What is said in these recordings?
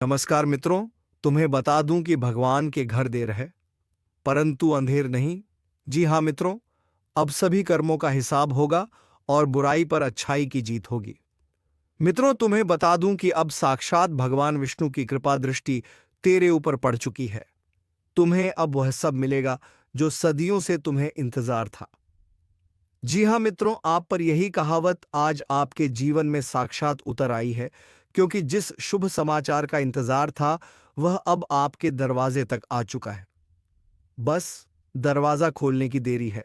नमस्कार मित्रों। तुम्हें बता दूं कि भगवान के घर देर है परंतु अंधेर नहीं। जी हाँ मित्रों, अब सभी कर्मों का हिसाब होगा और बुराई पर अच्छाई की जीत होगी। मित्रों, तुम्हें बता दूं कि अब साक्षात भगवान विष्णु की कृपा दृष्टि तेरे ऊपर पड़ चुकी है। तुम्हें अब वह सब मिलेगा जो सदियों से तुम्हें इंतजार था। जी हाँ मित्रों, आप पर यही कहावत आज आपके जीवन में साक्षात उतर आई है, क्योंकि जिस शुभ समाचार का इंतजार था वह अब आपके दरवाजे तक आ चुका है। बस दरवाजा खोलने की देरी है।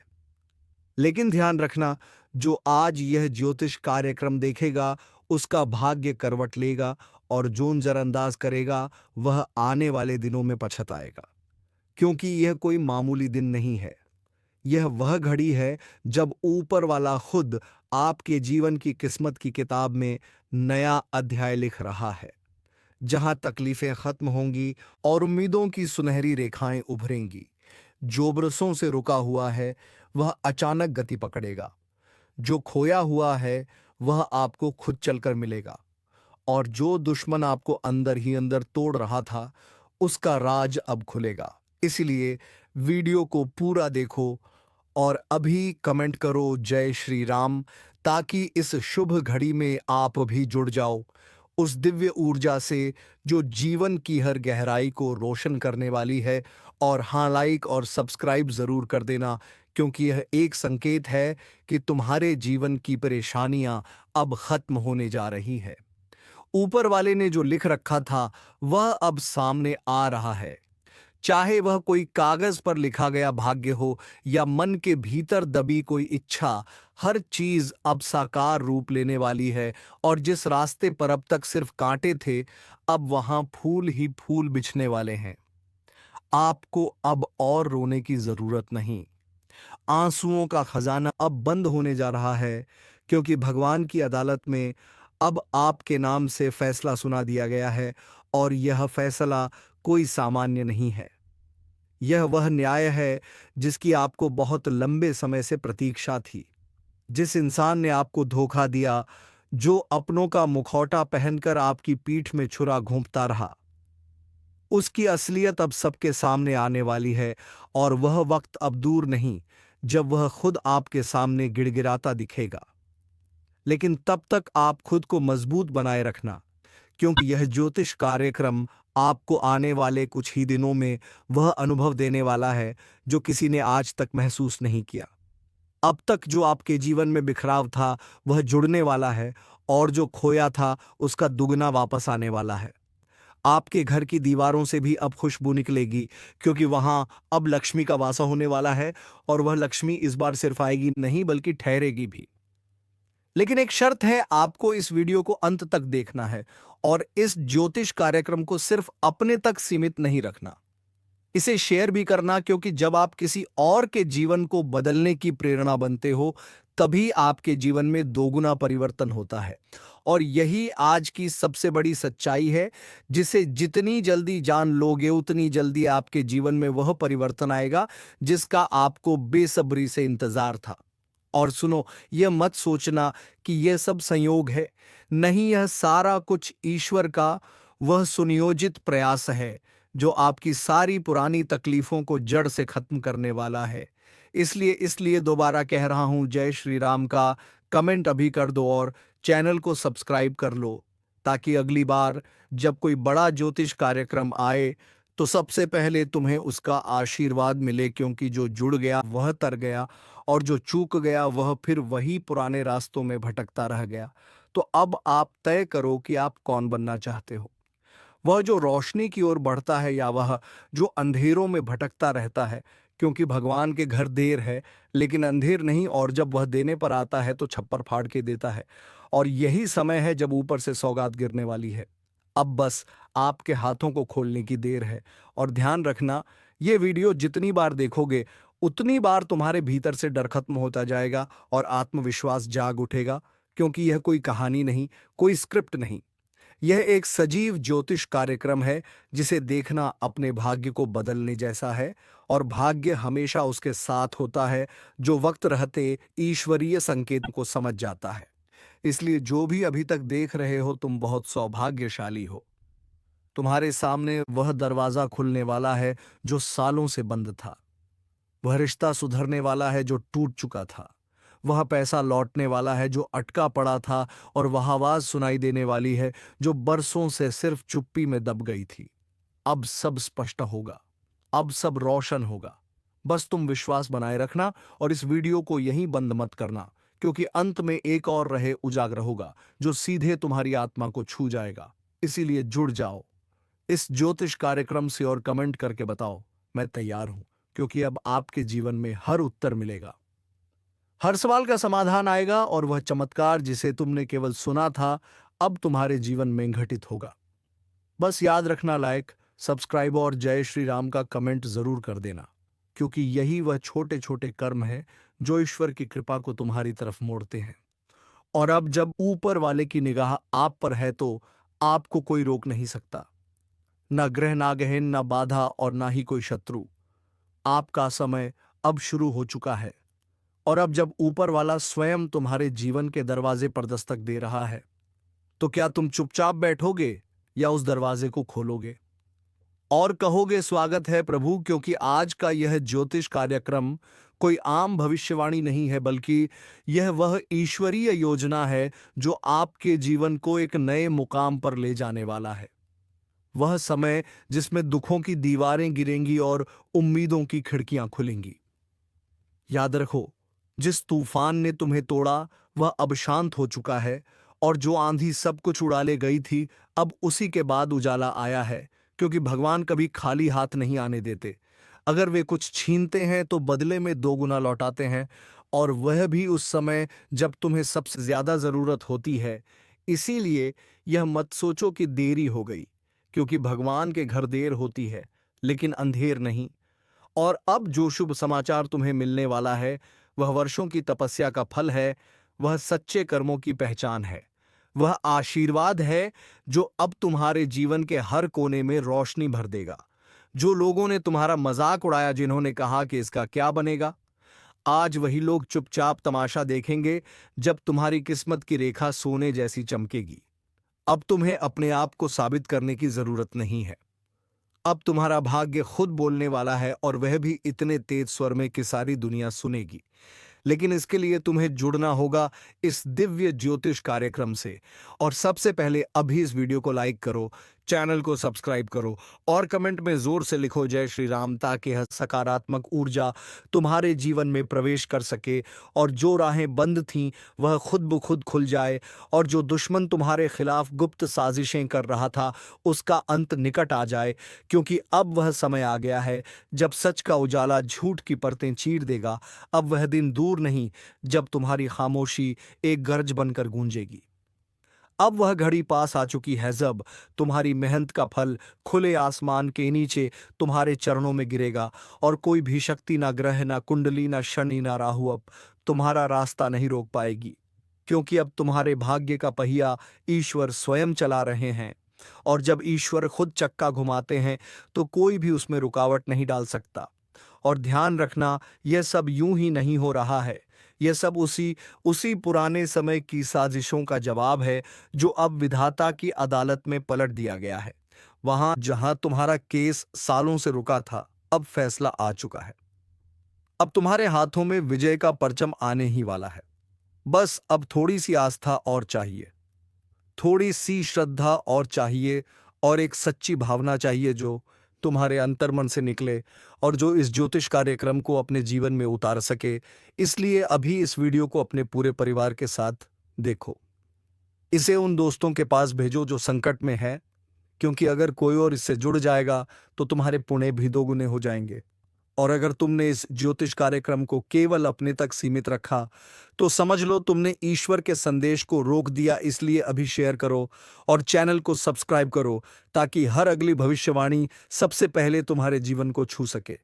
लेकिन ध्यान रखना, जो आज यह ज्योतिष कार्यक्रम देखेगा उसका भाग्य करवट लेगा, और जो नजरअंदाज करेगा वह आने वाले दिनों में पछताएगा। क्योंकि यह कोई मामूली दिन नहीं है। यह वह घड़ी है जब ऊपर वाला खुद आपके जीवन की किस्मत की किताब में नया अध्याय लिख रहा है, जहां तकलीफें खत्म होंगी और उम्मीदों की सुनहरी रेखाएं उभरेंगी। जो बरसों से रुका हुआ है वह अचानक गति पकड़ेगा। जो खोया हुआ है वह आपको खुद चलकर मिलेगा, और जो दुश्मन आपको अंदर ही अंदर तोड़ रहा था उसका राज अब खुलेगा। इसलिए वीडियो को पूरा देखो और अभी कमेंट करो जय श्री राम, ताकि इस शुभ घड़ी में आप भी जुड़ जाओ उस दिव्य ऊर्जा से जो जीवन की हर गहराई को रोशन करने वाली है। और हाँ, लाइक और सब्सक्राइब जरूर कर देना, क्योंकि यह एक संकेत है कि तुम्हारे जीवन की परेशानियां अब खत्म होने जा रही है। ऊपर वाले ने जो लिख रखा था वह अब सामने आ रहा है। चाहे वह कोई कागज पर लिखा गया भाग्य हो या मन के भीतर दबी कोई इच्छा, हर चीज अब साकार रूप लेने वाली है। और जिस रास्ते पर अब तक सिर्फ कांटे थे, अब वहां फूल ही फूल बिछने वाले हैं। आपको अब और रोने की जरूरत नहीं। आंसुओं का खजाना अब बंद होने जा रहा है, क्योंकि भगवान की अदालत में अब आपके नाम से फैसला सुना दिया गया है। और यह फैसला कोई सामान्य नहीं है। यह वह न्याय है जिसकी आपको बहुत लंबे समय से प्रतीक्षा थी। जिस इंसान ने आपको धोखा दिया, जो अपनों का मुखौटा पहनकर आपकी पीठ में छुरा घोंपता रहा, उसकी असलियत अब सबके सामने आने वाली है। और वह वक्त अब दूर नहीं जब वह खुद आपके सामने गिड़गिड़ाता दिखेगा। लेकिन तब तक आप खुद को मजबूत बनाए रखना, क्योंकि यह ज्योतिष कार्यक्रम आपको आने वाले कुछ ही दिनों में वह अनुभव देने वाला है जो किसी ने आज तक महसूस नहीं किया। अब तक जो आपके जीवन में बिखराव था वह जुड़ने वाला है, और जो खोया था उसका दुगना वापस आने वाला है। आपके घर की दीवारों से भी अब खुशबू निकलेगी, क्योंकि वहां अब लक्ष्मी का वासा होने वाला है। और वह लक्ष्मी इस बार सिर्फ आएगी नहीं बल्कि ठहरेगी भी। लेकिन एक शर्त है, आपको इस वीडियो को अंत तक देखना है, और इस ज्योतिष कार्यक्रम को सिर्फ अपने तक सीमित नहीं रखना। इसे शेयर भी करना, क्योंकि जब आप किसी और के जीवन को बदलने की प्रेरणा बनते हो तभी आपके जीवन में दोगुना परिवर्तन होता है। और यही आज की सबसे बड़ी सच्चाई है, जिसे जितनी जल्दी जान लोगे उतनी जल्दी आपके जीवन में वह परिवर्तन आएगा जिसका आपको बेसब्री से इंतजार था। और सुनो, यह मत सोचना कि यह सब संयोग है। नहीं, यह सारा कुछ ईश्वर का वह सुनियोजित प्रयास है जो आपकी सारी पुरानी तकलीफों को जड़ से खत्म करने वाला है। इसलिए दोबारा कह रहा हूं, जय श्री राम का कमेंट अभी कर दो और चैनल को सब्सक्राइब कर लो, ताकि अगली बार जब कोई बड़ा ज्योतिष कार्यक्रम आए तो सबसे पहले तुम्हें उसका आशीर्वाद मिले। क्योंकि जो जुड़ गया वह तर गया, और जो चूक गया वह फिर वही पुराने रास्तों में भटकता रह गया। तो अब आप तय करो कि आप कौन बनना चाहते हो, वह जो रोशनी की ओर बढ़ता है या वह जो अंधेरों में भटकता रहता है। क्योंकि भगवान के घर देर है लेकिन अंधेर नहीं, और जब वह देने पर आता है तो छप्पर फाड़ के देता है। और यही समय है जब ऊपर से सौगात गिरने वाली है। अब बस आपके हाथों को खोलने की देर है। और ध्यान रखना, ये वीडियो जितनी बार देखोगे उतनी बार तुम्हारे भीतर से डर खत्म होता जाएगा और आत्मविश्वास जाग उठेगा। क्योंकि यह कोई कहानी नहीं, कोई स्क्रिप्ट नहीं, यह एक सजीव ज्योतिष कार्यक्रम है जिसे देखना अपने भाग्य को बदलने जैसा है। और भाग्य हमेशा उसके साथ होता है जो वक्त रहते ईश्वरीय संकेत को समझ जाता है। इसलिए जो भी अभी तक देख रहे हो तुम बहुत सौभाग्यशाली हो। तुम्हारे सामने वह दरवाजा खुलने वाला है जो सालों से बंद था। वह रिश्ता सुधरने वाला है जो टूट चुका था। वह पैसा लौटने वाला है जो अटका पड़ा था, और वह आवाज सुनाई देने वाली है जो बरसों से सिर्फ चुप्पी में दब गई थी। अब सब स्पष्ट होगा, अब सब रोशन होगा। बस तुम विश्वास बनाए रखना और इस वीडियो को यहीं बंद मत करना, क्योंकि अंत में एक और रहे उजागर होगा जो सीधे तुम्हारी आत्मा को छू जाएगा। इसीलिए जुड़ जाओ इस ज्योतिष कार्यक्रम से और कमेंट करके बताओ, मैं तैयार हूं, क्योंकि अब आपके जीवन में हर उत्तर मिलेगा। हर सवाल का समाधान आएगा, और वह चमत्कार जिसे तुमने केवल सुना था अब तुम्हारे जीवन में घटित होगा। बस याद रखना, लाइक, सब्सक्राइब और जय श्री राम का कमेंट जरूर कर देना, क्योंकि यही वह छोटे छोटे कर्म हैं जो ईश्वर की कृपा को तुम्हारी तरफ मोड़ते हैं। और अब जब ऊपर वाले की निगाह आप पर है तो आपको कोई रोक नहीं सकता। न ग्रह नागहन, न बाधा और ना ही कोई शत्रु। आपका समय अब शुरू हो चुका है। और अब जब ऊपर वाला स्वयं तुम्हारे जीवन के दरवाजे पर दस्तक दे रहा है, तो क्या तुम चुपचाप बैठोगे या उस दरवाजे को खोलोगे और कहोगे, स्वागत है प्रभु? क्योंकि आज का यह ज्योतिष कार्यक्रम कोई आम भविष्यवाणी नहीं है, बल्कि यह वह ईश्वरीय योजना है जो आपके जीवन को एक नए मुकाम पर ले जाने वाला है। वह समय जिसमें दुखों की दीवारें गिरेंगी और उम्मीदों की खिड़कियां खुलेंगी। याद रखो, जिस तूफान ने तुम्हें तोड़ा वह अब शांत हो चुका है, और जो आंधी सब कुछ उड़ा ले गई थी अब उसी के बाद उजाला आया है, क्योंकि भगवान कभी खाली हाथ नहीं आने देते। अगर वे कुछ छीनते हैं तो बदले में दो गुना लौटाते हैं, और वह भी उस समय जब तुम्हें सबसे ज्यादा जरूरत होती है। इसीलिए यह मत सोचो कि देरी हो गई, क्योंकि भगवान के घर देर होती है लेकिन अंधेर नहीं। और अब जो शुभ समाचार तुम्हें मिलने वाला है वह वर्षों की तपस्या का फल है, वह सच्चे कर्मों की पहचान है, वह आशीर्वाद है जो अब तुम्हारे जीवन के हर कोने में रोशनी भर देगा। जो लोगों ने तुम्हारा मजाक उड़ाया, जिन्होंने कहा कि इसका क्या बनेगा, आज वही लोग चुपचाप तमाशा देखेंगे जब तुम्हारी किस्मत की रेखा सोने जैसी चमकेगी। अब तुम्हें अपने आप को साबित करने की जरूरत नहीं है। अब तुम्हारा भाग्य खुद बोलने वाला है, और वह भी इतने तेज स्वर में कि सारी दुनिया सुनेगी। लेकिन इसके लिए तुम्हें जुड़ना होगा इस दिव्य ज्योतिष कार्यक्रम से। और सबसे पहले अभी इस वीडियो को लाइक करो, चैनल को सब्सक्राइब करो और कमेंट में जोर से लिखो जय श्री राम, ताकि यह सकारात्मक ऊर्जा तुम्हारे जीवन में प्रवेश कर सके, और जो राहें बंद थीं वह खुद ब खुद खुल जाए, और जो दुश्मन तुम्हारे खिलाफ गुप्त साजिशें कर रहा था उसका अंत निकट आ जाए। क्योंकि अब वह समय आ गया है जब सच का उजाला झूठ की परतें चीर देगा। अब वह दिन दूर नहीं जब तुम्हारी खामोशी एक गर्ज बनकर गूंजेगी। अब वह घड़ी पास आ चुकी है जब तुम्हारी मेहनत का फल खुले आसमान के नीचे तुम्हारे चरणों में गिरेगा, और कोई भी शक्ति, ना ग्रह, ना कुंडली, ना शनि, ना राहु अब तुम्हारा रास्ता नहीं रोक पाएगी। क्योंकि अब तुम्हारे भाग्य का पहिया ईश्वर स्वयं चला रहे हैं, और जब ईश्वर खुद चक्का घुमाते हैं तो कोई भी उसमें रुकावट नहीं डाल सकता। और ध्यान रखना, यह सब यूं ही नहीं हो रहा है। यह सब उसी पुराने समय की साजिशों का जवाब है जो अब विधाता की अदालत में पलट दिया गया है। वहां जहां तुम्हारा केस सालों से रुका था, अब फैसला आ चुका है। अब तुम्हारे हाथों में विजय का परचम आने ही वाला है। बस अब थोड़ी सी आस्था और चाहिए, थोड़ी सी श्रद्धा और चाहिए, और एक सच्ची भावना चाहिए जो तुम्हारे अंतर्मन से निकले और जो इस ज्योतिष कार्यक्रम को अपने जीवन में उतार सके। इसलिए अभी इस वीडियो को अपने पूरे परिवार के साथ देखो। इसे उन दोस्तों के पास भेजो जो संकट में है, क्योंकि अगर कोई और इससे जुड़ जाएगा तो तुम्हारे पुण्य भी दोगुने हो जाएंगे। और अगर तुमने इस ज्योतिष कार्यक्रम को केवल अपने तक सीमित रखा तो समझ लो तुमने ईश्वर के संदेश को रोक दिया। इसलिए अभी शेयर करो और चैनल को सब्सक्राइब करो, ताकि हर अगली भविष्यवाणी सबसे पहले तुम्हारे जीवन को छू सके।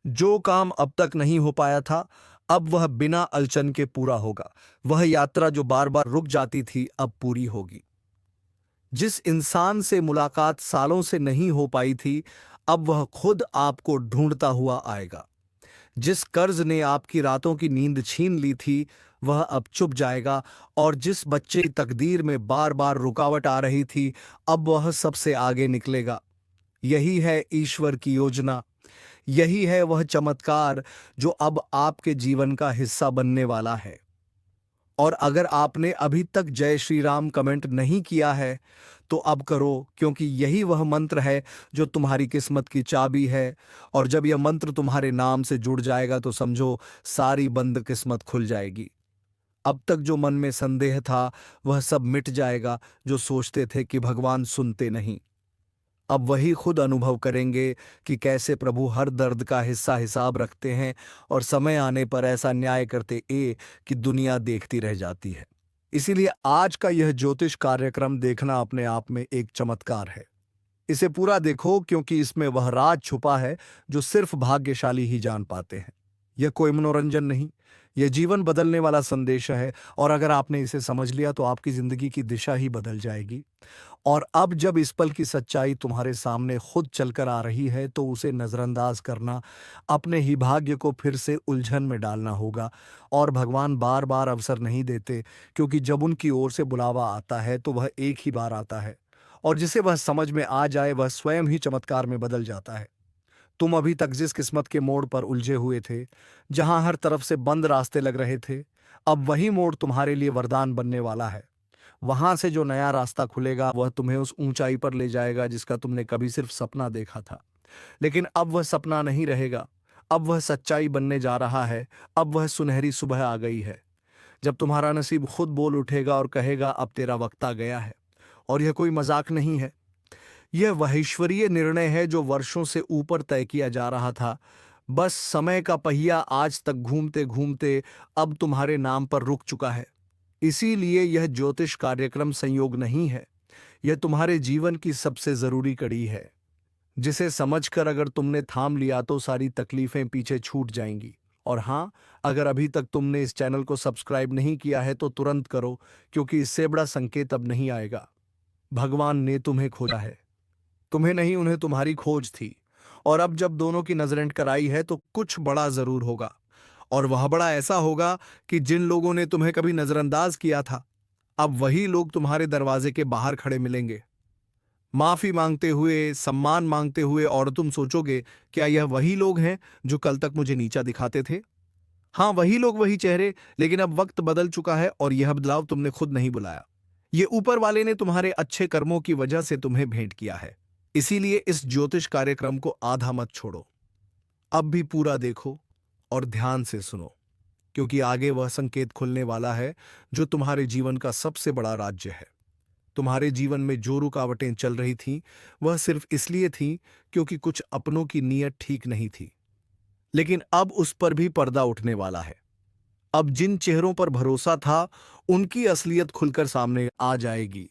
जो काम अब तक नहीं हो पाया था अब वह बिना अड़चन के पूरा होगा। वह यात्रा जो बार बार रुक जाती थी अब पूरी होगी। जिस इंसान से मुलाकात सालों से नहीं हो पाई थी अब वह खुद आपको ढूंढता हुआ आएगा। जिस कर्ज ने आपकी रातों की नींद छीन ली थी वह अब चुप जाएगा, और जिस बच्चे की तकदीर में बार बार रुकावट आ रही थी अब वह सबसे आगे निकलेगा। यही है ईश्वर की योजना। यही है वह चमत्कार जो अब आपके जीवन का हिस्सा बनने वाला है। और अगर आपने अभी तक जय श्री राम कमेंट नहीं किया है तो अब करो, क्योंकि यही वह मंत्र है जो तुम्हारी किस्मत की चाबी है। और जब यह मंत्र तुम्हारे नाम से जुड़ जाएगा तो समझो सारी बंद किस्मत खुल जाएगी। अब तक जो मन में संदेह था वह सब मिट जाएगा। जो सोचते थे कि भगवान सुनते नहीं, अब वही खुद अनुभव करेंगे कि कैसे प्रभु हर दर्द का हिस्सा हिसाब रखते हैं और समय आने पर ऐसा न्याय करते कि दुनिया देखती रह जाती है। इसीलिए आज का यह ज्योतिष कार्यक्रम देखना अपने आप में एक चमत्कार है। इसे पूरा देखो, क्योंकि इसमें वह राज छुपा है जो सिर्फ भाग्यशाली ही जान पाते हैं। यह कोई मनोरंजन नहीं, यह जीवन बदलने वाला संदेश है। और अगर आपने इसे समझ लिया तो आपकी जिंदगी की दिशा ही बदल जाएगी। और अब जब इस पल की सच्चाई तुम्हारे सामने खुद चलकर आ रही है तो उसे नजरअंदाज करना अपने ही भाग्य को फिर से उलझन में डालना होगा। और भगवान बार बार अवसर नहीं देते, क्योंकि जब उनकी ओर से बुलावा आता है तो वह एक ही बार आता है। और जिसे वह समझ में आ जाए वह स्वयं ही चमत्कार में बदल जाता है। तुम अभी तक जिस किस्मत के मोड़ पर उलझे हुए थे, जहां हर तरफ से बंद रास्ते लग रहे थे, अब वही मोड़ तुम्हारे लिए वरदान बनने वाला है। वहां से जो नया रास्ता खुलेगा वह तुम्हें उस ऊंचाई पर ले जाएगा जिसका तुमने कभी सिर्फ सपना देखा था। लेकिन अब वह सपना नहीं रहेगा, अब वह सच्चाई बनने जा रहा है। अब वह सुनहरी सुबह आ गई है, जब तुम्हारा नसीब खुद बोल उठेगा और कहेगा अब तेरा वक्त आ गया है। और यह कोई मजाक नहीं है, यह वह ईश्वरीय निर्णय है जो वर्षों से ऊपर तय किया जा रहा था। बस समय का पहिया आज तक घूमते घूमते अब तुम्हारे नाम पर रुक चुका है। इसीलिए यह ज्योतिष कार्यक्रम संयोग नहीं है, यह तुम्हारे जीवन की सबसे जरूरी कड़ी है, जिसे समझकर अगर तुमने थाम लिया तो सारी तकलीफें पीछे छूट जाएंगी। और हाँ, अगर अभी तक तुमने इस चैनल को सब्सक्राइब नहीं किया है तो तुरंत करो, क्योंकि इससे बड़ा संकेत अब नहीं आएगा। भगवान ने तुम्हें खोजा है, तुम्हें नहीं, उन्हें तुम्हारी खोज थी। और अब जब दोनों की नजरें टकराई है तो कुछ बड़ा जरूर होगा। और वह बड़ा ऐसा होगा कि जिन लोगों ने तुम्हें कभी नजरअंदाज किया था, अब वही लोग तुम्हारे दरवाजे के बाहर खड़े मिलेंगे, माफी मांगते हुए, सम्मान मांगते हुए। और तुम सोचोगे, क्या यह वही लोग हैं जो कल तक मुझे नीचा दिखाते थे? हाँ, वही लोग, वही चेहरे। लेकिन अब वक्त बदल चुका है और यह बदलाव तुमने खुद नहीं बुलाया, ये ऊपर वाले ने तुम्हारे अच्छे कर्मों की वजह से तुम्हें भेंट किया है। इसीलिए इस ज्योतिष कार्यक्रम को आधा मत छोड़ो, अब भी पूरा देखो और ध्यान से सुनो, क्योंकि आगे वह संकेत खुलने वाला है जो तुम्हारे जीवन का सबसे बड़ा राज्य है। तुम्हारे जीवन में जो रुकावटें चल रही थीं, वह सिर्फ इसलिए थीं क्योंकि कुछ अपनों की नीयत ठीक नहीं थी। लेकिन अब उस पर भी पर्दा उठने वाला है। अब जिन चेहरों पर भरोसा था उनकी असलियत खुलकर सामने आ जाएगी।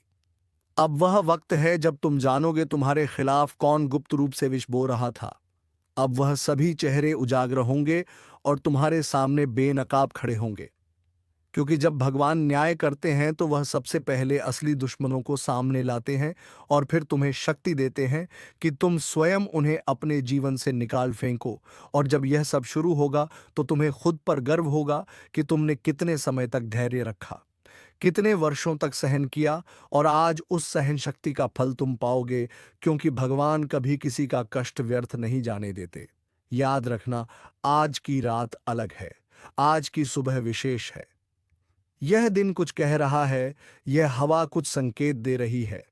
अब वह वक्त है जब तुम जानोगे तुम्हारे खिलाफ कौन गुप्त रूप से विष बो रहा था। अब वह सभी चेहरे उजागर होंगे और तुम्हारे सामने बेनकाब खड़े होंगे, क्योंकि जब भगवान न्याय करते हैं तो वह सबसे पहले असली दुश्मनों को सामने लाते हैं और फिर तुम्हें शक्ति देते हैं कि तुम स्वयं उन्हें अपने जीवन से निकाल फेंको। और जब यह सब शुरू होगा तो तुम्हें खुद पर गर्व होगा कि तुमने कितने समय तक धैर्य रखा, कितने वर्षों तक सहन किया। और आज उस सहन शक्ति का फल तुम पाओगे, क्योंकि भगवान कभी किसी का कष्ट व्यर्थ नहीं जाने देते। याद रखना, आज की रात अलग है, आज की सुबह विशेष है। यह दिन कुछ कह रहा है, यह हवा कुछ संकेत दे रही है।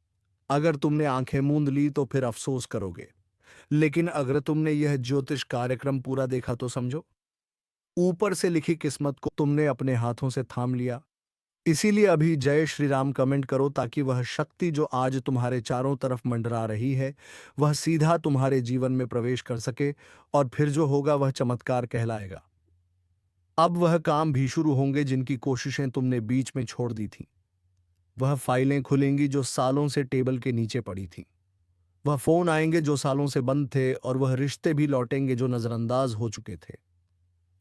अगर तुमने आंखें मूंद ली तो फिर अफसोस करोगे, लेकिन अगर तुमने यह ज्योतिष कार्यक्रम पूरा देखा तो समझो, ऊपर से लिखी किस्मत को तुमने अपने हाथों से थाम लिया। इसीलिए अभी जय श्री राम कमेंट करो, ताकि वह शक्ति जो आज तुम्हारे चारों तरफ मंडरा रही है वह सीधा तुम्हारे जीवन में प्रवेश कर सके। और फिर जो होगा वह चमत्कार कहलाएगा। अब वह काम भी शुरू होंगे जिनकी कोशिशें तुमने बीच में छोड़ दी थीं। वह फाइलें खुलेंगी जो सालों से टेबल के नीचे पड़ी थीं। वह फोन आएंगे जो सालों से बंद थे, और वह रिश्ते भी लौटेंगे जो नजरअंदाज हो चुके थे।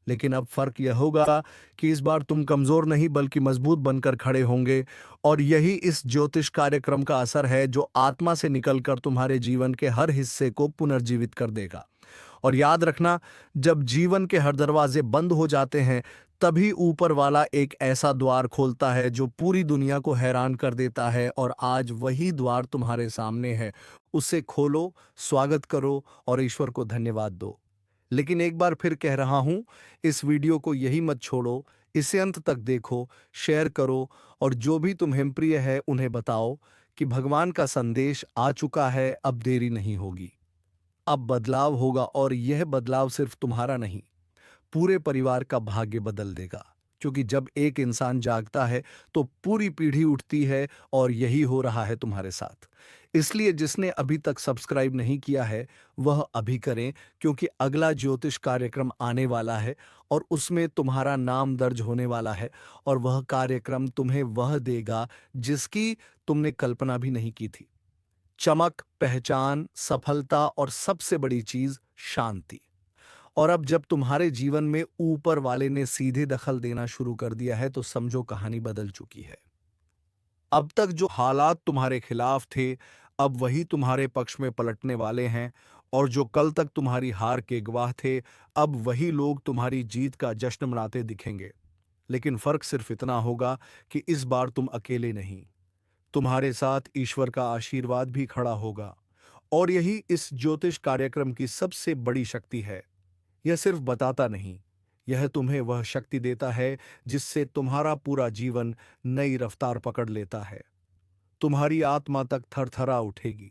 लेकिन अब फर्क यह होगा कि इस बार तुम कमजोर नहीं बल्कि मजबूत बनकर खड़े होंगे। और यही इस ज्योतिष कार्यक्रम का असर है जो आत्मा से निकलकर तुम्हारे जीवन के हर हिस्से को पुनर्जीवित कर देगा। और याद रखना, जब जीवन के हर दरवाजे बंद हो जाते हैं तभी ऊपर वाला एक ऐसा द्वार खोलता है जो पूरी दुनिया को हैरान कर देता है, और आज वही द्वार तुम्हारे सामने है। उसे खोलो, स्वागत करो और ईश्वर को धन्यवाद दो। लेकिन एक बार फिर कह रहा हूं, इस वीडियो को यही मत छोड़ो, इसे अंत तक देखो, शेयर करो, और जो भी तुम्हें प्रिय है उन्हें बताओ कि भगवान का संदेश आ चुका है, अब देरी नहीं होगी। अब बदलाव होगा, और यह बदलाव सिर्फ तुम्हारा नहीं, पूरे परिवार का भाग्य बदल देगा। क्योंकि जब एक इंसान जागता है तो पूरी पीढ़ी उठती है, और यही हो रहा है तुम्हारे साथ। इसलिए जिसने अभी तक सब्सक्राइब नहीं किया है वह अभी करें, क्योंकि अगला ज्योतिष कार्यक्रम आने वाला है और उसमें तुम्हारा नाम दर्ज होने वाला है, और वह कार्यक्रम तुम्हें वह देगा जिसकी तुमने कल्पना भी नहीं की थी। चमक, पहचान, सफलता और सबसे बड़ी चीज शांति। और अब जब तुम्हारे जीवन में ऊपर वाले ने सीधे दखल देना शुरू कर दिया है तो समझो कहानी बदल चुकी है। अब तक जो हालात तुम्हारे खिलाफ थे, अब वही तुम्हारे पक्ष में पलटने वाले हैं, और जो कल तक तुम्हारी हार के गवाह थे, अब वही लोग तुम्हारी जीत का जश्न मनाते दिखेंगे। लेकिन फर्क सिर्फ इतना होगा कि इस बार तुम अकेले नहीं, तुम्हारे साथ ईश्वर का आशीर्वाद भी खड़ा होगा। और यही इस ज्योतिष कार्यक्रम की सबसे बड़ी शक्ति है। यह सिर्फ बताता नहीं, यह तुम्हें वह शक्ति देता है जिससे तुम्हारा पूरा जीवन नई रफ्तार पकड़ लेता है। तुम्हारी आत्मा तक थरथरा उठेगी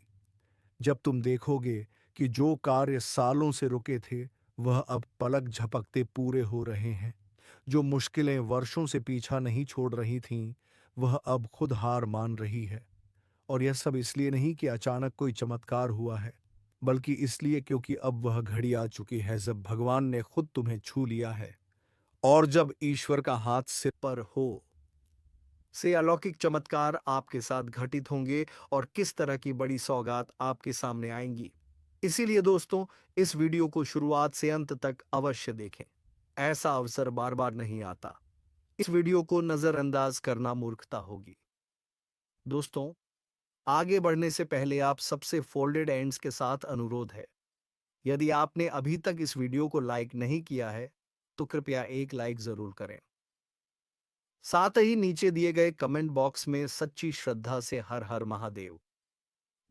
जब तुम देखोगे कि जो कार्य सालों से रुके थे वह अब पलक झपकते पूरे हो रहे हैं। जो मुश्किलें वर्षों से पीछा नहीं छोड़ रही थीं, वह अब खुद हार मान रही है। और यह सब इसलिए नहीं कि अचानक कोई चमत्कार हुआ है, बल्कि इसलिए क्योंकि अब वह घड़ी आ चुकी है जब भगवान ने खुद तुम्हें छू लिया है। और जब ईश्वर का हाथ सिर पर हो, से अलौकिक चमत्कार आपके साथ घटित होंगे, और किस तरह की बड़ी सौगात आपके सामने आएंगी। इसीलिए दोस्तों, इस वीडियो को शुरुआत से अंत तक अवश्य देखें। ऐसा अवसर बार बार नहीं आता। इस वीडियो को नजरअंदाज करना मूर्खता होगी। दोस्तों, आगे बढ़ने से पहले आप सबसे फोल्डेड एंड्स के साथ अनुरोध है, यदि आपने अभी तक इस वीडियो को लाइक नहीं किया है तो कृपया एक लाइक जरूर करें। साथ ही नीचे दिए गए कमेंट बॉक्स में सच्ची श्रद्धा से हर हर महादेव,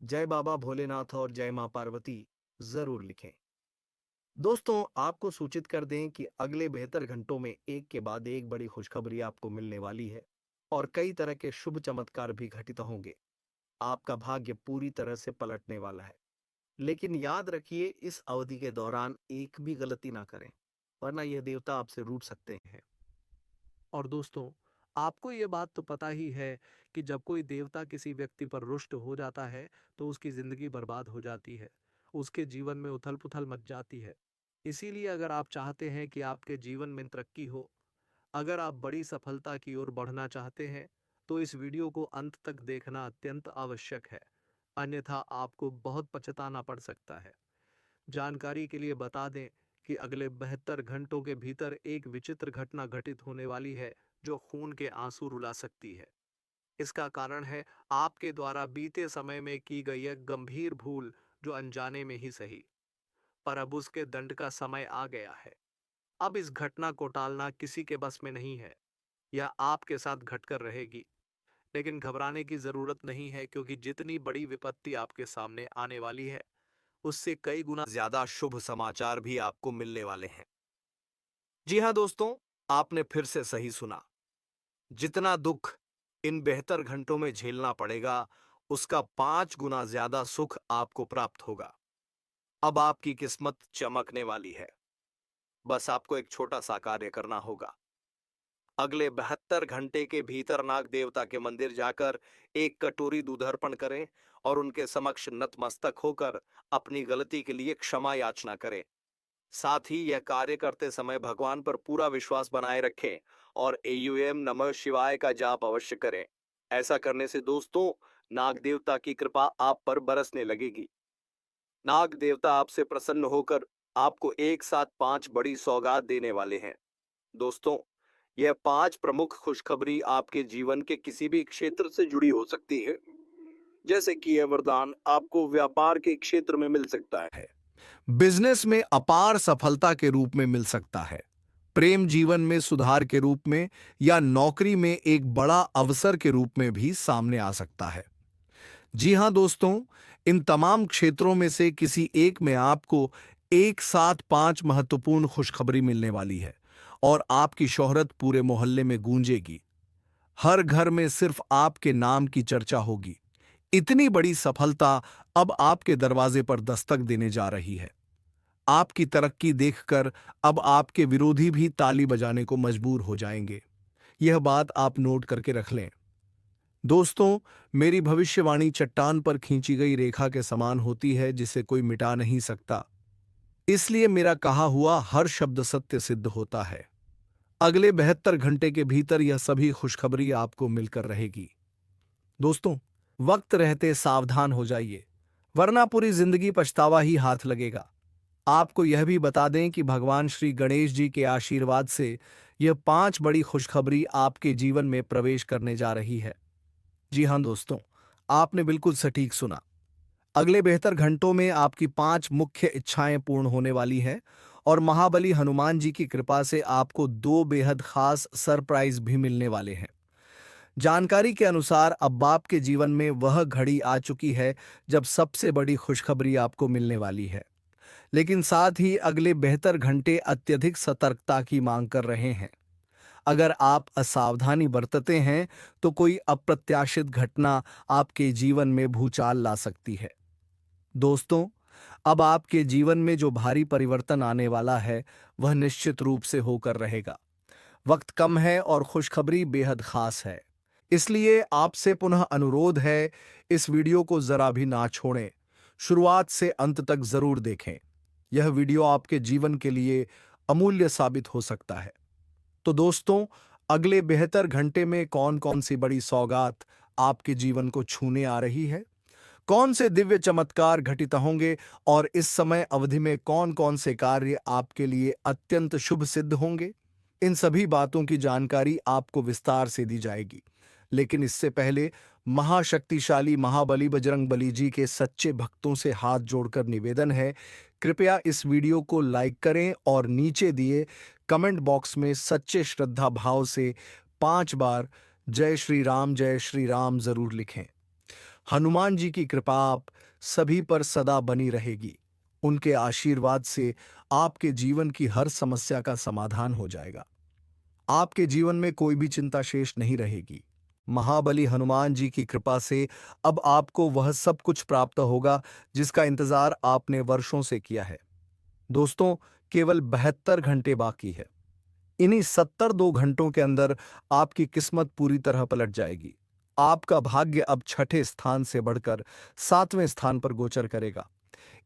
जय बाबा भोलेनाथ और जय मां पार्वती जरूर लिखें। दोस्तों, आपको सूचित कर दें कि अगले 72 घंटों में एक के बाद एक बड़ी खुशखबरी आपको मिलने वाली है, और कई तरह के शुभ चमत्कार भी घटित होंगे। आपका भाग्य पूरी तरह से पलटने वाला है। लेकिन याद रखिए, इस अवधि के दौरान एक भी गलती ना करें, वरना यह देवता आपसे रूठ सकते हैं। और दोस्तों, आपको ये बात तो पता ही है कि जब कोई देवता किसी व्यक्ति पर रुष्ट हो जाता है तो उसकी जिंदगी बर्बाद हो जाती है, उसके जीवन में उथल पुथल मच जाती है। इसीलिए अगर आप चाहते हैं कि आपके जीवन में तरक्की हो, अगर आप बड़ी सफलता की ओर बढ़ना चाहते हैं, तो इस वीडियो को अंत तक देखना अत्यंत आवश्यक है। अन्यथा आपको बहुत पछताना पड़ सकता है। जानकारी के लिए बता दें कि अगले 72 घंटों के भीतर एक विचित्र घटना घटित होने वाली है जो खून के आंसू रुला सकती है। इसका कारण है आपके द्वारा बीते समय में की गई एक गंभीर भूल, जो अनजाने में ही सही, पर अब उसके दंड का समय आ गया है। अब इस घटना को टालना किसी के बस में नहीं है, यह आपके साथ घटकर रहेगी। लेकिन घबराने की जरूरत नहीं है, क्योंकि जितनी बड़ी विपत्ति आपके सामने आने वाली है, उससे कई गुना ज्यादा शुभ समाचार भी आपको मिलने वाले हैं। जी हाँ दोस्तों, आपने फिर से सही सुना। जितना दुख इन 72 घंटों में झेलना पड़ेगा, उसका 5 गुना ज्यादा सुख आपको प्राप्त होगा। अब आपकी किस्मत चमकने वाली है। बस आपको एक छोटा सा कार्य करना होगा। अगले 72 घंटे के भीतर नाग देवता के मंदिर जाकर एक कटोरी दूध अर्पण करें, और उनके समक्ष नतमस्तक होकर अपनी गलती के लिए क्षमा याचना करें। साथ ही यह कार्य करते समय भगवान पर पूरा विश्वास बनाए रखें, और एयूएम नमः शिवाय का जाप अवश्य करें। ऐसा करने से दोस्तों, नाग देवता की कृपा आप पर बरसने लगेगी। नाग देवता आपसे प्रसन्न होकर आपको एक साथ 5 बड़ी सौगात देने वाले हैं। दोस्तों, यह 5 प्रमुख खुशखबरी आपके जीवन के किसी भी क्षेत्र से जुड़ी हो सकती है। जैसे कि यह वरदान आपको व्यापार के क्षेत्र में मिल सकता है, बिजनेस में अपार सफलता के रूप में मिल सकता है, प्रेम जीवन में सुधार के रूप में या नौकरी में एक बड़ा अवसर के रूप में भी सामने आ सकता है। जी हाँ दोस्तों, इन तमाम क्षेत्रों में से किसी एक में आपको एक साथ 5 महत्वपूर्ण खुशखबरी मिलने वाली है और आपकी शोहरत पूरे मोहल्ले में गूंजेगी। हर घर में सिर्फ आपके नाम की चर्चा होगी। इतनी बड़ी सफलता अब आपके दरवाजे पर दस्तक देने जा रही है। आपकी तरक्की देखकर अब आपके विरोधी भी ताली बजाने को मजबूर हो जाएंगे। यह बात आप नोट करके रख लें। दोस्तों, मेरी भविष्यवाणी चट्टान पर खींची गई रेखा के समान होती है जिसे कोई मिटा नहीं सकता। इसलिए मेरा कहा हुआ हर शब्द सत्य सिद्ध होता है। अगले 72 घंटे के भीतर यह सभी खुशखबरी आपको मिलकर रहेगी। दोस्तों, वक्त रहते सावधान हो जाइए, वरना पूरी जिंदगी पछतावा ही हाथ लगेगा। आपको यह भी बता दें कि भगवान श्री गणेश जी के आशीर्वाद से यह 5 बड़ी खुशखबरी आपके जीवन में प्रवेश करने जा रही है। जी हाँ दोस्तों, आपने बिल्कुल सटीक सुना। अगले 72 घंटों में आपकी 5 मुख्य इच्छाएं पूर्ण होने वाली हैं और महाबली हनुमान जी की कृपा से आपको 2 बेहद खास सरप्राइज भी मिलने वाले हैं। जानकारी के अनुसार अब आपके जीवन में वह घड़ी आ चुकी है जब सबसे बड़ी खुशखबरी आपको मिलने वाली है। लेकिन साथ ही अगले 72 घंटे अत्यधिक सतर्कता की मांग कर रहे हैं। अगर आप असावधानी बरतते हैं तो कोई अप्रत्याशित घटना आपके जीवन में भूचाल ला सकती है। दोस्तों, अब आपके जीवन में जो भारी परिवर्तन आने वाला है वह निश्चित रूप से होकर रहेगा। वक्त कम है और खुशखबरी बेहद खास है। इसलिए आपसे पुनः अनुरोध है, इस वीडियो को जरा भी ना छोड़ें। शुरुआत से अंत तक जरूर देखें। यह वीडियो आपके जीवन के लिए अमूल्य साबित हो सकता है। तो दोस्तों, अगले 72 घंटे में कौन कौन सी बड़ी सौगात आपके जीवन को छूने आ रही है, कौन से दिव्य चमत्कार घटित होंगे और इस समय अवधि में कौन कौन से कार्य आपके लिए अत्यंत शुभ सिद्ध होंगे, इन सभी बातों की जानकारी आपको विस्तार से दी जाएगी। लेकिन इससे पहले महाशक्तिशाली महाबली बजरंगबली जी के सच्चे भक्तों से हाथ जोड़कर निवेदन है, कृपया इस वीडियो को लाइक करें और नीचे दिए कमेंट बॉक्स में सच्चे श्रद्धा भाव से 5 बार जय श्री राम जरूर लिखें। हनुमान जी की कृपा आप सभी पर सदा बनी रहेगी। उनके आशीर्वाद से आपके जीवन की हर समस्या का समाधान हो जाएगा। आपके जीवन में कोई भी चिंता शेष नहीं रहेगी। महाबली हनुमान जी की कृपा से अब आपको वह सब कुछ प्राप्त होगा जिसका इंतजार आपने वर्षों से किया है। दोस्तों, केवल 72 घंटे बाकी है। इन्हीं 72 घंटों के अंदर आपकी किस्मत पूरी तरह पलट जाएगी। आपका भाग्य अब 6ठे स्थान से बढ़कर 7वें स्थान पर गोचर करेगा।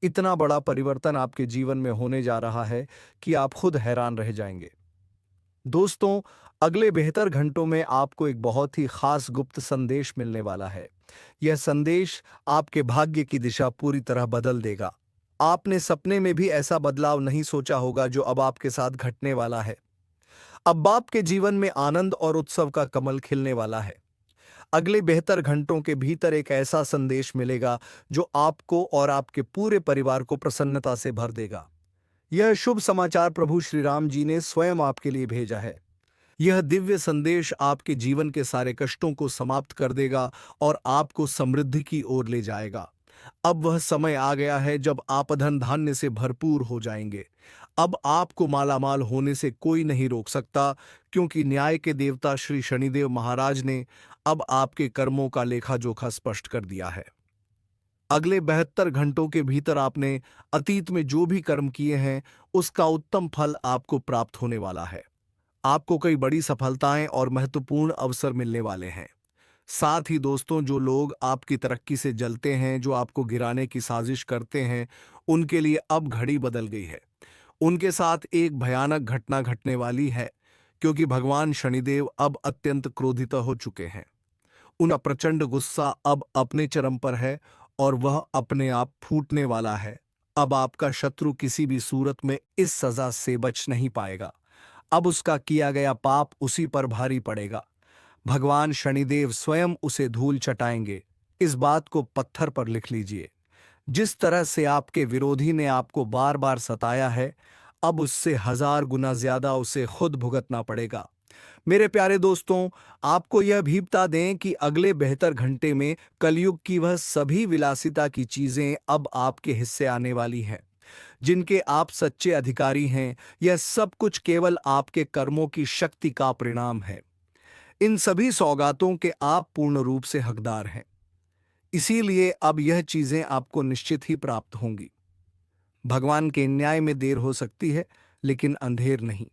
इतना बड़ा परिवर्तन आपके जीवन में होने जा रहा है कि आप खुद हैरान रह जाएंगे। दोस्तों, अगले 72 घंटों में आपको एक बहुत ही खास गुप्त संदेश मिलने वाला है। यह संदेश आपके भाग्य की दिशा पूरी तरह बदल देगा। आपने सपने में भी ऐसा बदलाव नहीं सोचा होगा जो अब आपके साथ घटने वाला है। अब आपके जीवन में आनंद और उत्सव का कमल खिलने वाला है। अगले 72 घंटों के भीतर एक ऐसा संदेश मिलेगा जो आपको और आपके पूरे परिवार को प्रसन्नता से भर देगा। यह शुभ समाचार प्रभु श्री राम जी ने स्वयं आपके लिए भेजा है। यह दिव्य संदेश आपके जीवन के सारे कष्टों को समाप्त कर देगा और आपको समृद्धि की ओर ले जाएगा। अब वह समय आ गया है जब आप धन धान्य से भरपूर हो जाएंगे। अब आपको मालामाल होने से कोई नहीं रोक सकता, क्योंकि न्याय के देवता श्री शनिदेव महाराज ने अब आपके कर्मों का लेखा जोखा स्पष्ट कर दिया है। अगले 72 घंटों के भीतर आपने अतीत में जो भी कर्म किए हैं उसका उत्तम फल आपको प्राप्त होने वाला है। आपको कई बड़ी सफलताएं और महत्वपूर्ण अवसर मिलने वाले हैं। साथ ही दोस्तों, जो लोग आपकी तरक्की से जलते हैं, जो आपको गिराने की साजिश करते हैं, उनके लिए अब घड़ी बदल गई है। उनके साथ एक भयानक घटना घटने वाली है, क्योंकि भगवान शनिदेव अब अत्यंत क्रोधित हो चुके हैं। उनका प्रचंड गुस्सा अब अपने चरम पर है और वह अपने आप फूटने वाला है। अब आपका शत्रु किसी भी सूरत में इस सजा से बच नहीं पाएगा। अब उसका किया गया पाप उसी पर भारी पड़ेगा। भगवान शनिदेव स्वयं उसे धूल चटाएंगे। इस बात को पत्थर पर लिख लीजिए। जिस तरह से आपके विरोधी ने आपको बार बार सताया है, अब उससे 1000 गुना ज्यादा उसे खुद भुगतना पड़ेगा। मेरे प्यारे दोस्तों, आपको यह भी बता दें कि अगले बेहतर घंटे में कलयुग की वह सभी विलासिता की चीजें अब आपके हिस्से आने वाली हैं, जिनके आप सच्चे अधिकारी हैं। यह सब कुछ केवल आपके कर्मों की शक्ति का परिणाम है। इन सभी सौगातों के आप पूर्ण रूप से हकदार हैं। इसीलिए अब यह चीजें आपको निश्चित ही प्राप्त होंगी। भगवान के न्याय में देर हो सकती है, लेकिन अंधेर नहीं।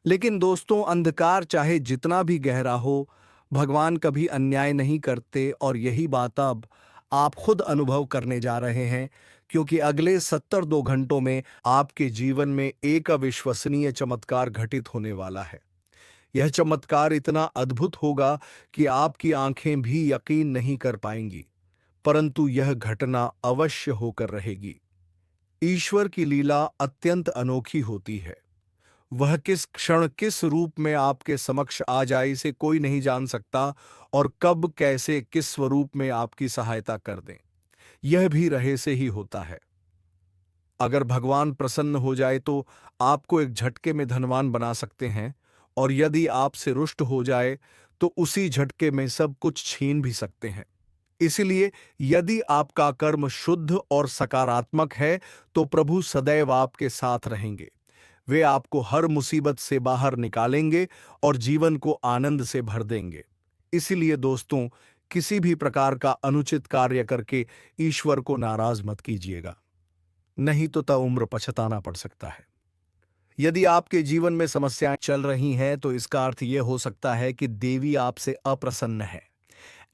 लेकिन दोस्तों, अंधकार चाहे जितना भी गहरा हो, भगवान कभी अन्याय नहीं करते, और यही बात अब आप खुद अनुभव करने जा रहे हैं, क्योंकि अगले 72 घंटों में आपके जीवन में एक अविश्वसनीय चमत्कार घटित होने वाला है। यह चमत्कार इतना अद्भुत होगा कि आपकी आंखें भी यकीन नहीं कर पाएंगी, परंतु यह घटना अवश्य होकर रहेगी। ईश्वर की लीला अत्यंत अनोखी होती है। वह किस क्षण किस रूप में आपके समक्ष आ जाए, इसे कोई नहीं जान सकता, और कब कैसे किस स्वरूप में आपकी सहायता कर दें, यह भी रहस्य ही होता है। अगर भगवान प्रसन्न हो जाए तो आपको एक झटके में धनवान बना सकते हैं, और यदि आपसे रुष्ट हो जाए तो उसी झटके में सब कुछ छीन भी सकते हैं। इसलिए यदि आपका कर्म शुद्ध और सकारात्मक है तो प्रभु सदैव आपके साथ रहेंगे। वे आपको हर मुसीबत से बाहर निकालेंगे और जीवन को आनंद से भर देंगे। इसलिए दोस्तों, किसी भी प्रकार का अनुचित कार्य करके ईश्वर को नाराज मत कीजिएगा, नहीं तो ताउम्र पछताना पड़ सकता है। यदि आपके जीवन में समस्याएं चल रही हैं तो इसका अर्थ यह हो सकता है कि देवी आपसे अप्रसन्न है।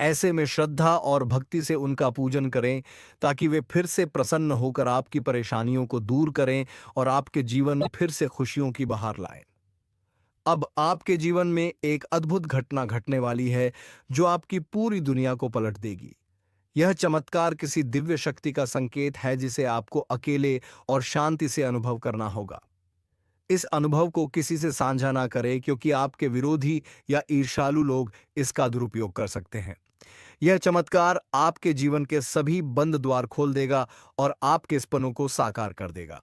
ऐसे में श्रद्धा और भक्ति से उनका पूजन करें, ताकि वे फिर से प्रसन्न होकर आपकी परेशानियों को दूर करें और आपके जीवन में फिर से खुशियों की बहार लाएं। अब आपके जीवन में एक अद्भुत घटना घटने वाली है, जो आपकी पूरी दुनिया को पलट देगी। यह चमत्कार किसी दिव्य शक्ति का संकेत है, जिसे आपको अकेले और शांति से अनुभव करना होगा। इस अनुभव को किसी से साझा ना करें, क्योंकि आपके विरोधी या ईर्ष्यालु लोग इसका दुरुपयोग कर सकते हैं। यह चमत्कार आपके जीवन के सभी बंद द्वार खोल देगा और आपके सपनों को साकार कर देगा।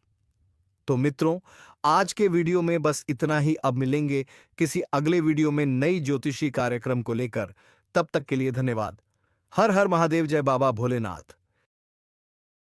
तो मित्रों, आज के वीडियो में बस इतना ही। अब मिलेंगे किसी अगले वीडियो में नई ज्योतिषी कार्यक्रम को लेकर। तब तक के लिए धन्यवाद। हर हर महादेव, जय बाबा भोलेनाथ।